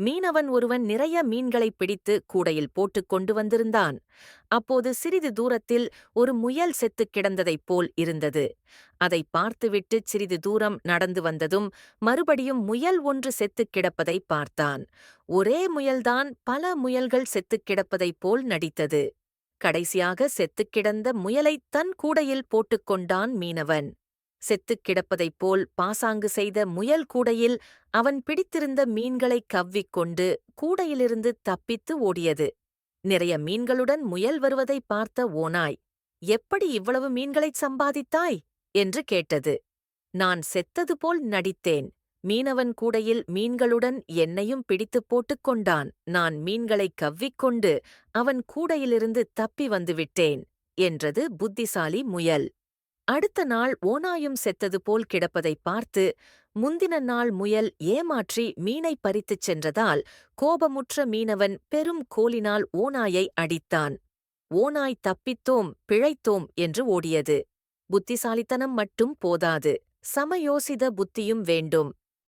மீனவன் ஒருவன் நிறைய மீன்களைப் பிடித்து கூடையில் போட்டுக் கொண்டு வந்திருந்தான். அப்போது சிறிது தூரத்தில் ஒரு முயல் செத்துக் கிடந்ததைப் போல் இருந்தது. அதைப் பார்த்துவிட்டுச் சிறிது தூரம் நடந்து வந்ததும் மறுபடியும் முயல் ஒன்று செத்துக் கிடப்பதைப் பார்த்தான். ஒரே முயல்தான் பல முயல்கள் செத்துக் கிடப்பதைப் போல் நடித்தது. கடைசியாக செத்துக் கிடந்த முயலைத் தன் கூடையில் போட்டுக் கொண்டான் மீனவன். செத்துக் கிடப்பதைப் போல் பாசாங்கு செய்த முயல் கூடையில் அவன் பிடித்திருந்த மீன்களைக் கவ்விக்கொண்டு கூடையிலிருந்து தப்பித்து ஓடியது. நிறைய மீன்களுடன் முயல் வருவதைப் பார்த்த ஓநாய், "எப்படி இவ்வளவு மீன்களைச் சம்பாதித்தாய்?" என்று கேட்டது. "நான் செத்தது போல் நடித்தேன். மீனவன் கூடையில் மீன்களுடன் என்னையும் பிடித்துப் போட்டுக் கொண்டான். நான் மீன்களைக் கவ்விக்கொண்டு அவன் கூடையிலிருந்து தப்பி வந்துவிட்டேன்" என்றது புத்திசாலி முயல். அடுத்த நாள் ஓநாயும் செத்தது போல் கிடப்பதைப் பார்த்து, முந்தின நாள் முயல் ஏமாற்றி மீனைப் பறித்துச் சென்றதால் கோபமுற்ற மீனவன் பெரும் கோலினால் ஓநாயை அடித்தான். ஓநாய் தப்பித்தோம், பிழைத்தோம் என்று ஓடியது. புத்திசாலித்தனம் மட்டும் போதாது, சமயோசித புத்தியும் வேண்டும்.